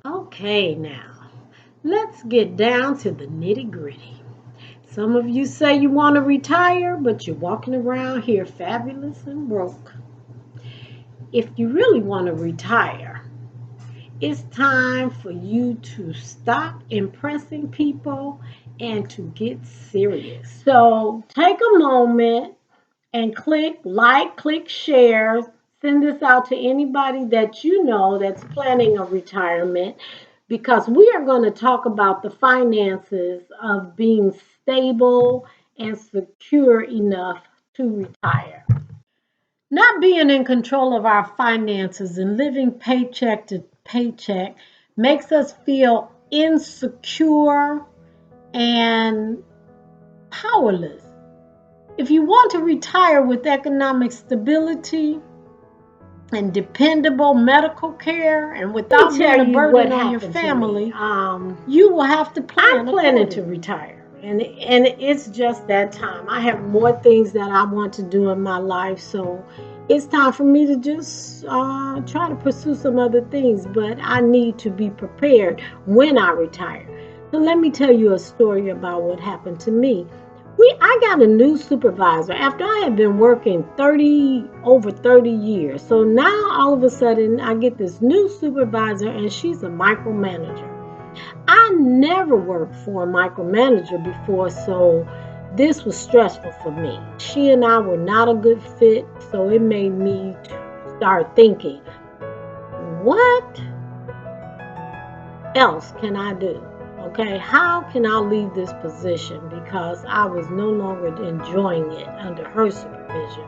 Okay, now let's get down to the nitty gritty. Some of you say you want to retire, but you're walking around here fabulous and broke. If you really want to retire, it's time for you to stop impressing people and to get serious. So take a moment and click like, click share, send this out to anybody that you know that's planning a retirement because we are going to talk about the finances of being stable and secure enough to retire. Not being in control of our finances and living paycheck to paycheck makes us feel insecure and powerless. If you want to retire with economic stability and dependable medical care and without being a burden on your family, you will have to plan. I'm planning to retire, and it's just that time. I have more things that I want to do in my life, so it's time for me to just try to pursue some other things. But I need to be prepared when I retire. So let me tell you a story about what happened to me. I got a new supervisor after I had been working over 30 years. So now all of a sudden I get this new supervisor and she's a micromanager. I never worked for a micromanager before, so this was stressful for me. She and I were not a good fit, so it made me start thinking, what else can I do? Okay, how can I leave this position because I was no longer enjoying it under her supervision?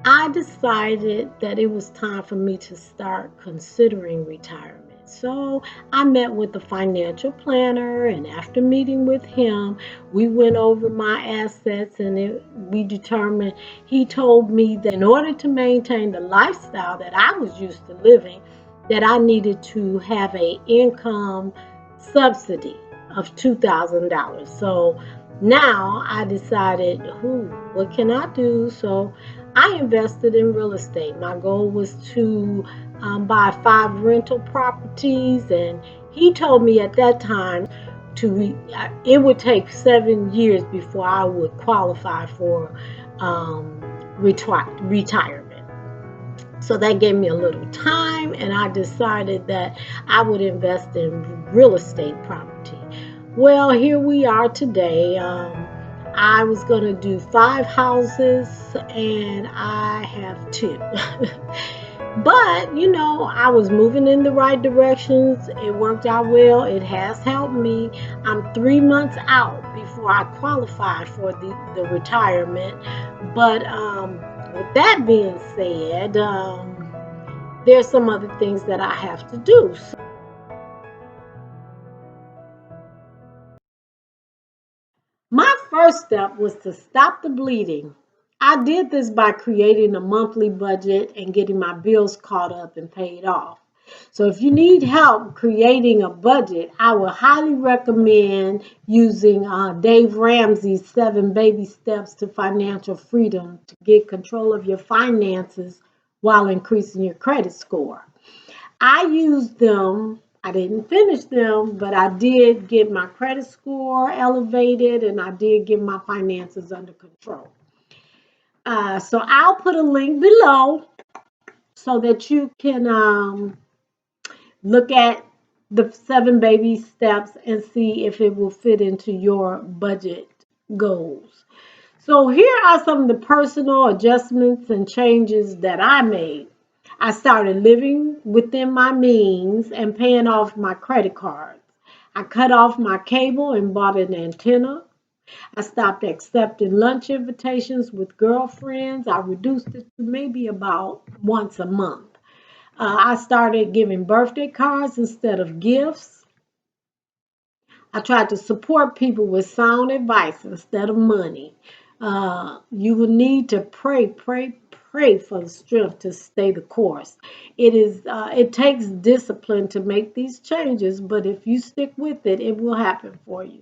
I decided that it was time for me to start considering retirement. So I met with the financial planner, and after meeting with him, we went over my assets and we determined, he told me that in order to maintain the lifestyle that I was used to living, that I needed to have a income subsidy of $2,000. So now I decided, what can I do? So I invested in real estate. My goal was to buy 5 rental properties, and he told me at that time it would take 7 years before I would qualify for retirement. So that gave me a little time, and I decided that I would invest in real estate property. Well, here we are today. I was going to do 5 houses, and I have two. But, I was moving in the right directions. It worked out well. It has helped me. I'm 3 months out before I qualify for the retirement. But with that being said, there's some other things that I have to do. My first step was to stop the bleeding. I did this by creating a monthly budget and getting my bills caught up and paid off. So if you need help creating a budget, I would highly recommend using Dave Ramsey's 7 Baby Steps to Financial Freedom to get control of your finances while increasing your credit score. I used them. I didn't finish them, but I did get my credit score elevated and I did get my finances under control. So I'll put a link below so that you can look at the 7 baby steps and see if it will fit into your budget goals. So here are some of the personal adjustments and changes that I made. I started living within my means and paying off my credit cards. I cut off my cable and bought an antenna. I stopped accepting lunch invitations with girlfriends. I reduced it to maybe about once a month. I started giving birthday cards instead of gifts. I tried to support people with sound advice instead of money. You will need to pray for the strength to stay the course. It takes discipline to make these changes, but if you stick with it, it will happen for you.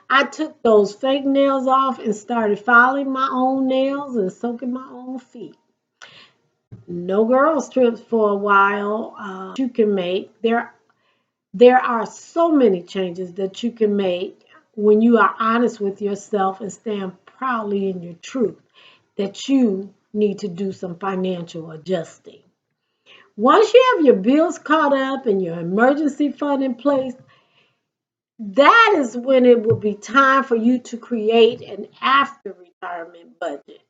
I took those fake nails off and started filing my own nails and soaking my own feet. No girls trips for a while. You can make there. There are so many changes that you can make when you are honest with yourself and stand proudly in your truth that you need to do some financial adjusting. Once you have your bills caught up and your emergency fund in place, that is when it will be time for you to create an after retirement budget.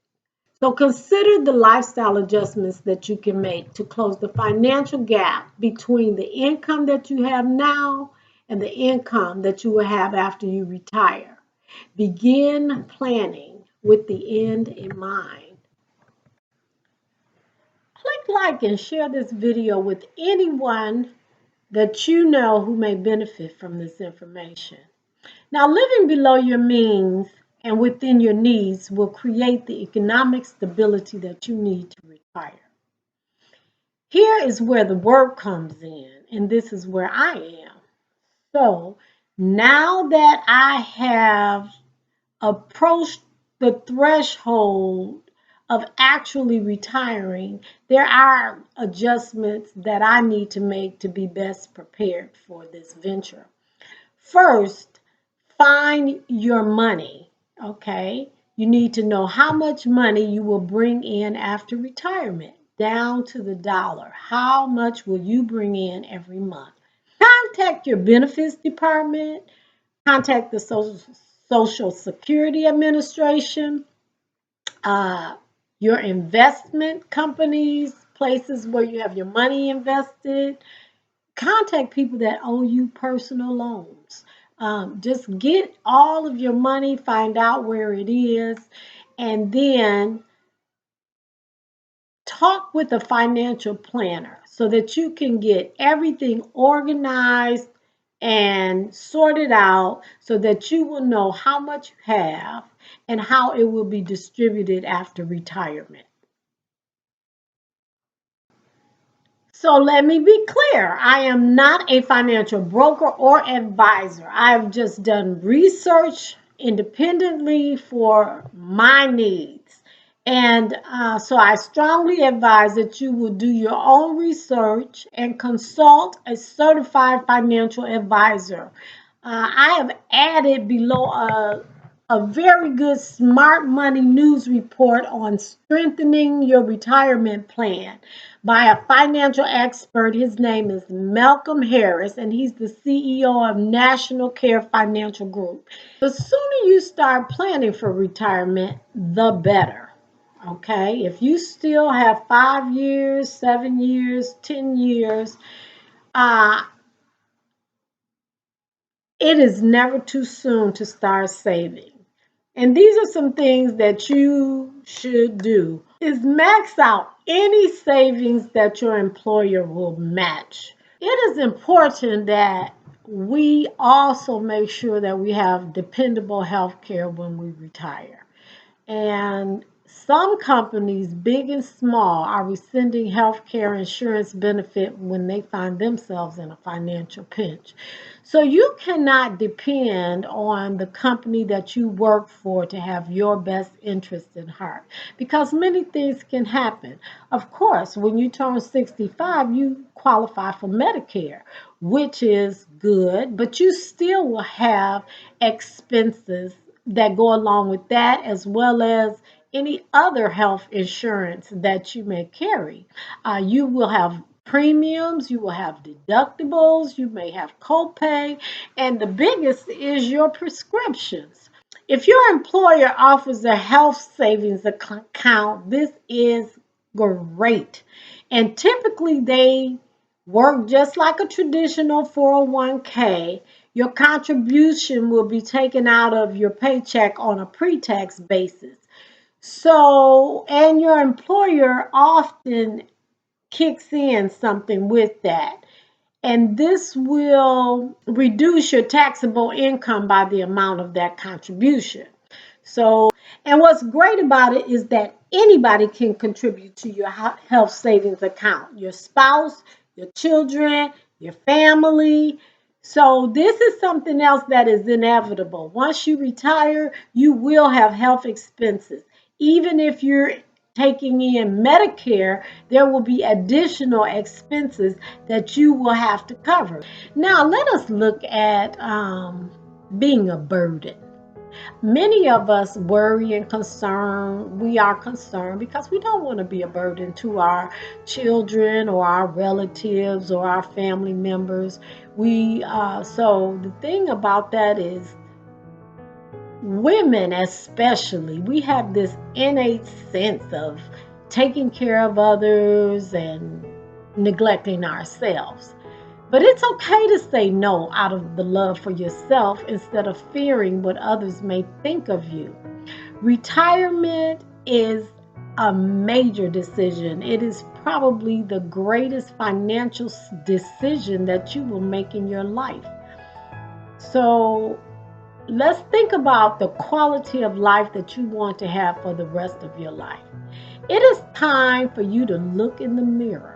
So consider the lifestyle adjustments that you can make to close the financial gap between the income that you have now and the income that you will have after you retire. Begin planning with the end in mind. Click like and share this video with anyone that you know who may benefit from this information. Now, living below your means and within your needs will create the economic stability that you need to retire. Here is where the work comes in, and this is where I am. So, now that I have approached the threshold of actually retiring, there are adjustments that I need to make to be best prepared for this venture. First, find your money, okay? You need to know how much money you will bring in after retirement, down to the dollar. How much will you bring in every month? Contact your benefits department, contact the Social Security Administration, uh, your investment companies, places where you have your money invested. Contact people that owe you personal loans. Just get all of your money, find out where it is, and then talk with a financial planner so that you can get everything organized and sorted out so that you will know how much you have and how it will be distributed after retirement. So let me be clear. I am not a financial broker or advisor. I've just done research independently for my needs. And so I strongly advise that you will do your own research and consult a certified financial advisor. I have added below a very good Smart Money news report on strengthening your retirement plan by a financial expert. His name is Malcolm Harris, and he's the CEO of National Care Financial Group. The sooner you start planning for retirement, the better. Okay, if you still have 5 years, 7 years, 10 years, uh, it is never too soon to start saving. And these are some things that you should do is max out any savings that your employer will match. It is important that we also make sure that we have dependable health care when we retire. And some companies, big and small, are rescinding health care insurance benefit when they find themselves in a financial pinch. So you cannot depend on the company that you work for to have your best interest in heart because many things can happen. Of course, when you turn 65, you qualify for Medicare, which is good, but you still will have expenses that go along with that, as well as any other health insurance that you may carry. You will have premiums, you will have deductibles, you may have copay, and the biggest is your prescriptions. If your employer offers a health savings account, this is great. And typically they work just like a traditional 401k. Your contribution will be taken out of your paycheck on a pre-tax basis. So, and your employer often kicks in something with that. And this will reduce your taxable income by the amount of that contribution. So, and what's great about it is that anybody can contribute to your health savings account, your spouse, your children, your family. So, this is something else that is inevitable. Once you retire, you will have health expenses. Even if you're taking in Medicare, there will be additional expenses that you will have to cover. Now, let us look at being a burden. Many of us worry and concern. We are concerned because we don't want to be a burden to our children or our relatives or our family members. So the thing about that is, women especially, we have this innate sense of taking care of others and neglecting ourselves. But it's okay to say no out of the love for yourself instead of fearing what others may think of you. Retirement is a major decision. It is probably the greatest financial decision that you will make in your life. So let's think about the quality of life that you want to have for the rest of your life. It is time for you to look in the mirror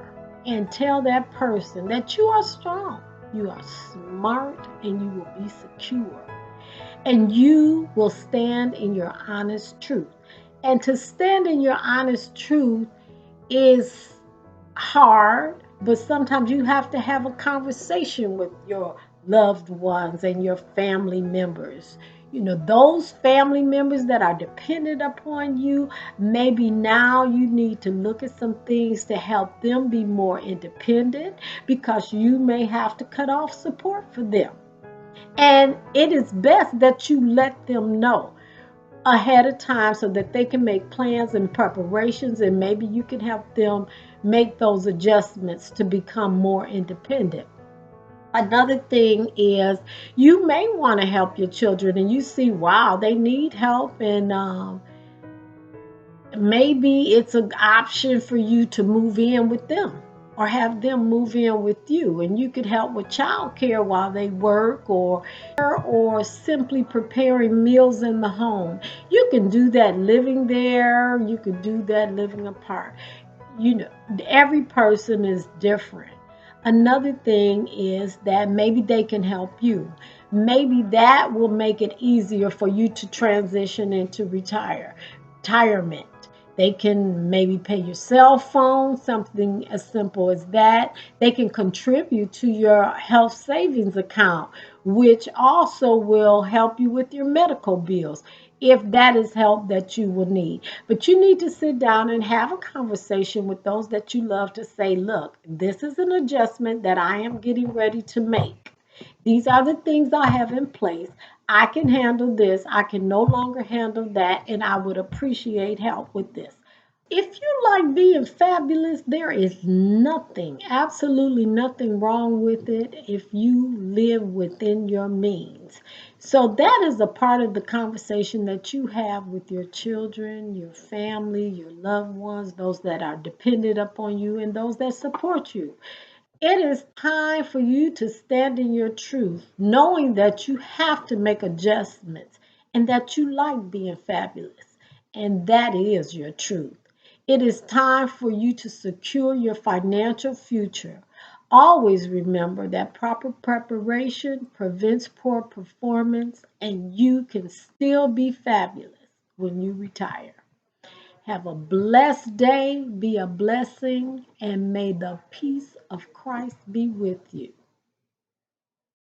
and tell that person that you are strong, you are smart, and you will be secure. And you will stand in your honest truth. And to stand in your honest truth is hard, but sometimes you have to have a conversation with your loved ones and your family members. You know, those family members that are dependent upon you, maybe now you need to look at some things to help them be more independent because you may have to cut off support for them. And it is best that you let them know ahead of time so that they can make plans and preparations, and maybe you can help them make those adjustments to become more independent. Another thing is, you may want to help your children and you see, wow, they need help, and maybe it's an option for you to move in with them or have them move in with you, and you could help with childcare while they work, or simply preparing meals in the home. You can do that living there, you could do that living apart. You know, every person is different. Another thing is that maybe they can help you. Maybe that will make it easier for you to transition into retirement. They can maybe pay your cell phone, something as simple as that. They can contribute to your health savings account, which also will help you with your medical bills if that is help that you will need. But you need to sit down and have a conversation with those that you love to say, look, this is an adjustment that I am getting ready to make. These are the things I have in place. I can handle this. I can no longer handle that. And I would appreciate help with this. If you like being fabulous, there is nothing, absolutely nothing wrong with it if you live within your means. So that is a part of the conversation that you have with your children, your family, your loved ones, those that are dependent upon you, and those that support you. It is time for you to stand in your truth, knowing that you have to make adjustments and that you like being fabulous, and that is your truth. It is time for you to secure your financial future. Always remember that proper preparation prevents poor performance, and you can still be fabulous when you retire. Have a blessed day, be a blessing, and may the peace of Christ be with you.